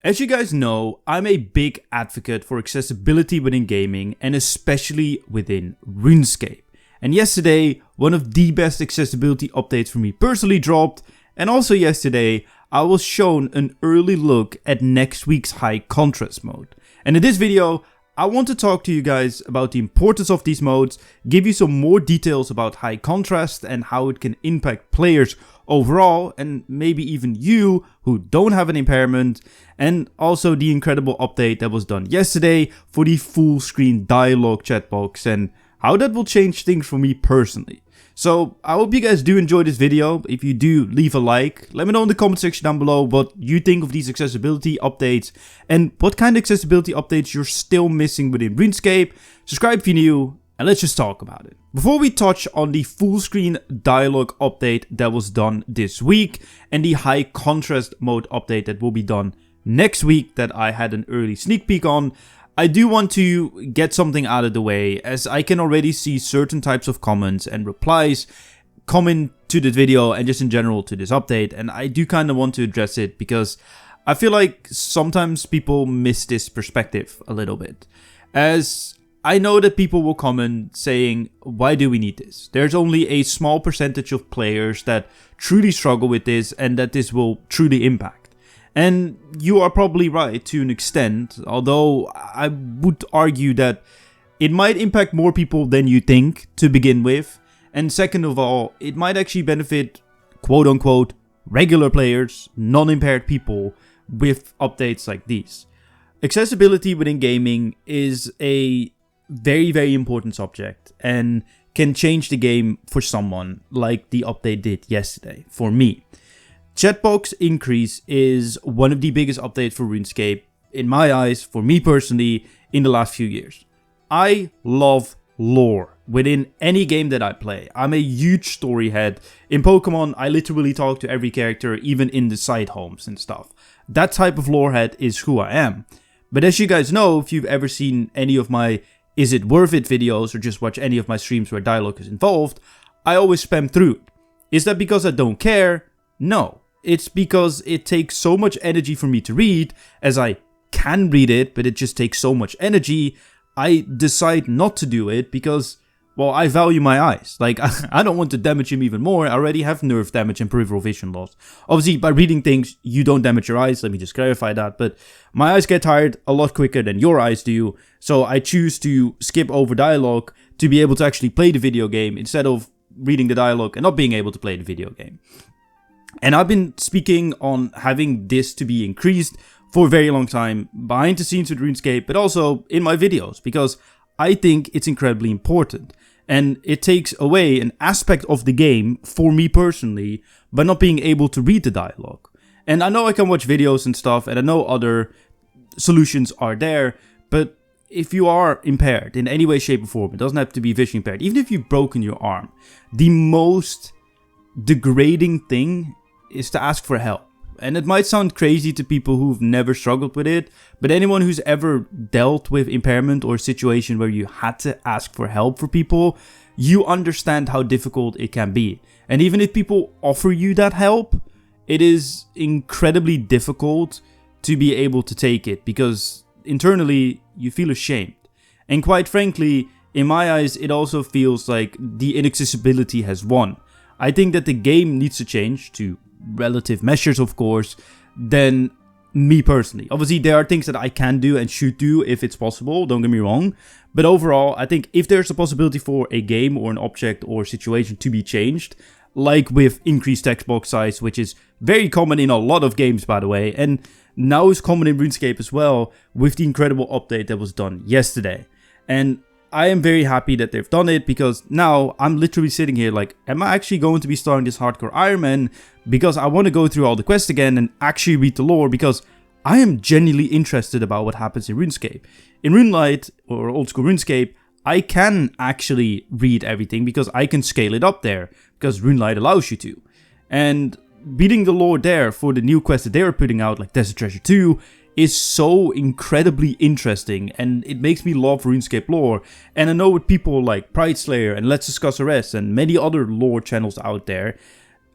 As you guys know, I'm a big advocate for accessibility within gaming and especially within RuneScape. And yesterday, one of the best accessibility updates for me personally dropped, and also yesterday, I was shown an early look at next week's high contrast mode. And in this video, I want to talk to you guys about the importance of these modes, give you some more details about high contrast and how it can impact players overall, and maybe even you who don't have an impairment, and also the incredible update that was done yesterday for the full screen dialogue chat box and how that will change things for me personally. So I hope you guys do enjoy this video. If you do, leave a like. Let me know in the comment section down below what you think of these accessibility updates and what kind of accessibility updates you're still missing within RuneScape. Subscribe if you're new, and let's just talk about it. Before we touch on the full screen dialogue update that was done this week and the high contrast mode update that will be done next week that I had an early sneak peek on, I do want to get something out of the way, as I can already see certain types of comments and replies coming to the video and just in general to this update, and I do kind of want to address it because I feel like sometimes people miss this perspective a little bit. As I know that people will comment saying, why do we need this? There's only a small percentage of players that truly struggle with this and that this will truly impact. And you are probably right to an extent, although I would argue that it might impact more people than you think to begin with. And second of all, it might actually benefit quote unquote regular players, non-impaired people with updates like these. Accessibility within gaming is a very important subject and can change the game for someone like the update did yesterday for me. Chatbox increase is one of the biggest updates for RuneScape, in my eyes, for me personally, in the last few years. I love lore within any game that I play. I'm a huge story head. In Pokemon, I literally talk to every character, even in the side homes and stuff. That type of lore head is who I am. But as you guys know, if you've ever seen any of my Is It Worth It videos or just watch any of my streams where dialogue is involved, I always spam through it. Is that because I don't care? No. It's because it takes so much energy for me to read, as I can read it, but it just takes so much energy. I decide not to do it because, well, I value my eyes. Like, I don't want to damage him even more. I already have nerve damage and peripheral vision loss. Obviously, by reading things, you don't damage your eyes. Let me just clarify that. But my eyes get tired a lot quicker than your eyes do. So I choose to skip over dialogue to be able to actually play the video game instead of reading the dialogue and not being able to play the video game. And I've been speaking on having this to be increased for a very long time, behind the scenes with RuneScape, but also in my videos, because I think it's incredibly important. And it takes away an aspect of the game, for me personally, by not being able to read the dialogue. And I know I can watch videos and stuff, and I know other solutions are there, but if you are impaired in any way, shape, or form, it doesn't have to be vision impaired, even if you've broken your arm, the most degrading thing is to ask for help. And it might sound crazy to people who've never struggled with it, but anyone who's ever dealt with impairment or a situation where you had to ask for help for people, you understand how difficult it can be. And even if people offer you that help, it is incredibly difficult to be able to take it because internally you feel ashamed. And quite frankly, in my eyes, it also feels like the inaccessibility has won. I think that the game needs to change to relative measures, of course, than me personally. Obviously, there are things that I can do and should do if it's possible, don't get me wrong. But overall, I think if there's a possibility for a game or an object or situation to be changed, like with increased text box size, which is very common in a lot of games, by the way, and now is common in RuneScape as well, with the incredible update that was done yesterday. And I am very happy that they've done it, because now I'm literally sitting here like, am I actually going to be starting this hardcore Ironman because I want to go through all the quests again and actually read the lore, because I am genuinely interested about what happens in RuneScape. In RuneLite, or old school RuneScape, I can actually read everything because I can scale it up there, because RuneLite allows you to. And reading the lore there for the new quests that they are putting out, like Desert Treasure 2, is so incredibly interesting, and it makes me love RuneScape lore. And I know with people like Pride Slayer and Let's Discuss RS and many other lore channels out there,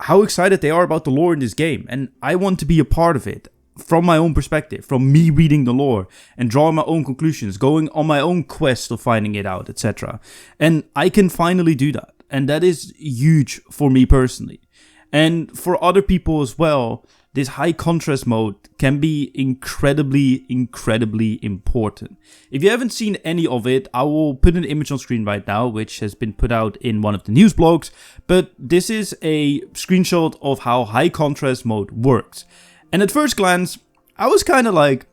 how excited they are about the lore in this game, and I want to be a part of it. from my own perspective, from me reading the lore and drawing my own conclusions, going on my own quest of finding it out, etc. And I can finally do that. And that is huge for me personally. And for other people as well, this high contrast mode can be incredibly important. If you haven't seen any of it, I will put an image on screen right now, which has been put out in one of the news blogs. But this is a screenshot of how high contrast mode works. And at first glance, I was kind of like,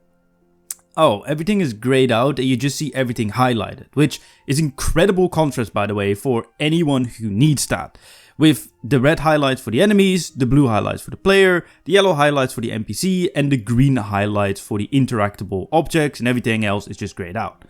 oh, everything is grayed out and you just see everything highlighted, which is incredible contrast, by the way, for anyone who needs that. With the red highlights for the enemies, the blue highlights for the player, the yellow highlights for the NPC, and the green highlights for the interactable objects, and everything else is just grayed out.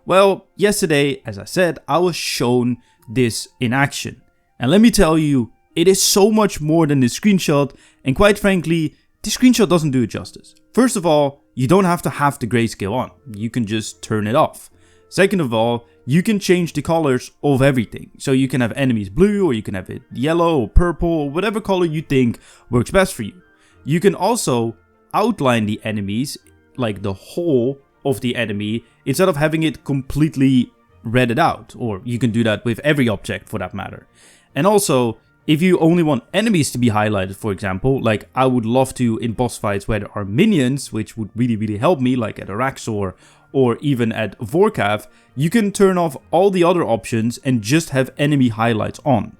Well, yesterday, as I said, I was shown this in action. And let me tell you, it is so much more than this screenshot, and quite frankly, this screenshot doesn't do it justice. First of all, you don't have to have the grayscale on. You can just turn it off. Second of all, you can change the colors of everything. So you can have enemies blue, or you can have it yellow or purple, or whatever color you think works best for you. You can also outline the enemies, like the whole of the enemy, instead of having it completely redded out. Or you can do that with every object for that matter. And also, if you only want enemies to be highlighted, for example, like I would love to in boss fights where there are minions, which would really help me, like at Araxor or even at Vorkav, you can turn off all the other options and just have enemy highlights on.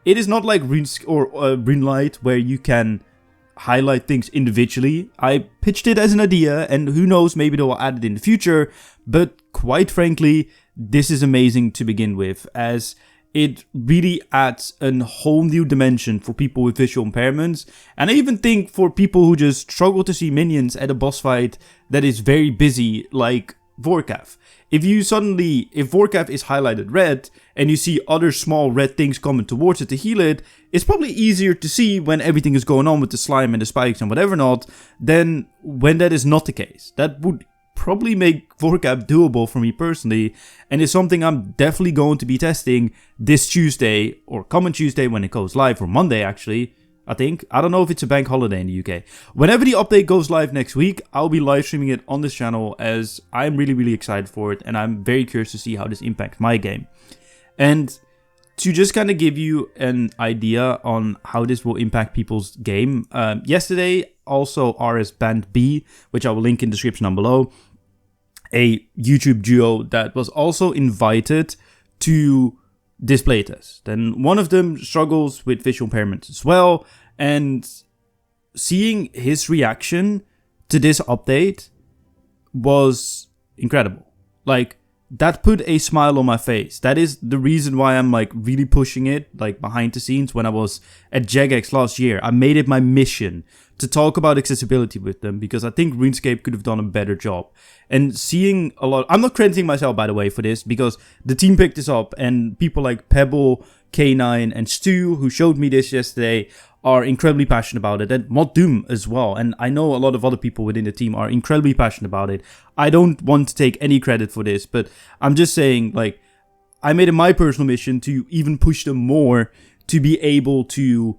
It is not like RuneLite where you can highlight things individually. I pitched it as an idea, and who knows, maybe they will add it in the future, but quite frankly, this is amazing to begin with, as it really adds a whole new dimension for people with visual impairments. And I even think for people who just struggle to see minions at a boss fight that is very busy, like Vorkav. If Vorkav is highlighted red and you see other small red things coming towards it to heal it, it's probably easier to see when everything is going on with the slime and the spikes and whatever not, than when that is not the case. That would probably make Vorkav doable for me personally, and it's something I'm definitely going to be testing this Tuesday, or coming Tuesday when it goes live, or Monday actually, I think. I don't know if it's a bank holiday in the UK. Whenever the update goes live next week, I'll be live streaming it on this channel, as I'm really excited for it, and I'm very curious to see how this impacts my game. And to just kind of give you an idea on how this will impact people's game, yesterday also RSBandB, which I will link in the description down below, a YouTube duo that was also invited to this playtest. And one of them struggles with visual impairments as well, and seeing his reaction to this update was incredible. Like, that put a smile on my face. That is the reason why I'm like really pushing it, like behind the scenes. When I was at JagX last year, I made it my mission to talk about accessibility with them, because I think RuneScape could have done a better job. And seeing a lot, I'm not crediting myself, by the way, for this, because the team picked this up, and people like Pebble, K9 and Stu, who showed me this yesterday, are incredibly passionate about it, and Mod Doom as well. And I know a lot of other people within the team are incredibly passionate about it. I don't want to take any credit for this, but I'm just saying, like, I made it my personal mission to even push them more to be able to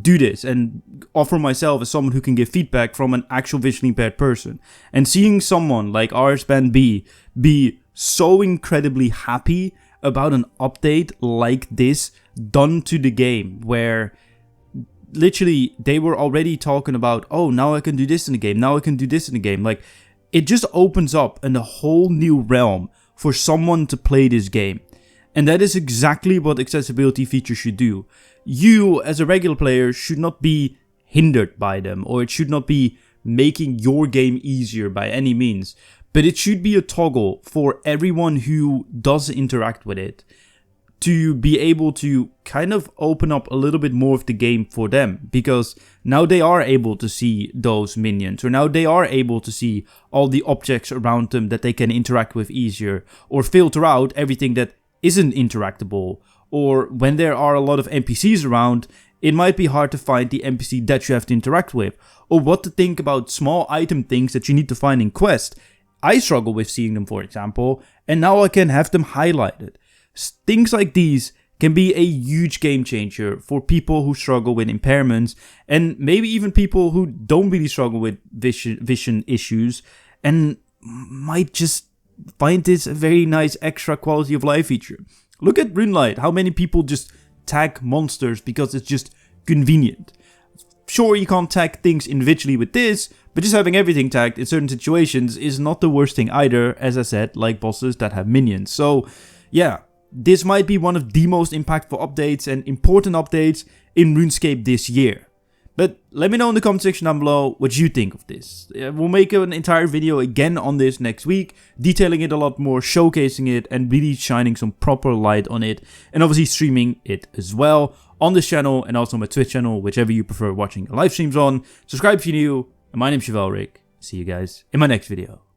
do this and offer myself as someone who can give feedback from an actual visually impaired person. And seeing someone like RSBandB be so incredibly happy about an update like this done to the game, where literally they were already talking about, oh, now I can do this in the game, now I can do this in the game. Like, it just opens up a whole new realm for someone to play this game. And that is exactly what accessibility features should do. You, as a regular player, should not be hindered by them, or it should not be making your game easier by any means. But it should be a toggle for everyone who does interact with it, to be able to kind of open up a little bit more of the game for them, because now they are able to see those minions, or now they are able to see all the objects around them that they can interact with easier, or filter out everything that isn't interactable. Or when there are a lot of NPCs around, it might be hard to find the NPC that you have to interact with, or what to think about small item things that you need to find in quest. I struggle with seeing them, for example, and now I can have them highlighted. Things like these can be a huge game changer for people who struggle with impairments, and maybe even people who don't really struggle with vision issues and might just find this a very nice extra quality of life feature. Look at RuneLight, how many people just tag monsters because it's just convenient. Sure, you can't tag things individually with this, but just having everything tagged in certain situations is not the worst thing either, as I said, like bosses that have minions. So yeah, this might be one of the most impactful updates and important updates in RuneScape this year. But let me know in the comment section down below what you think of this. We'll make an entire video again on this next week, detailing it a lot more, showcasing it, and really shining some proper light on it, and obviously streaming it as well on this channel and also my Twitch channel, whichever you prefer watching live streams on. Subscribe if you're new, and my name's Chevalric. See you guys in my next video.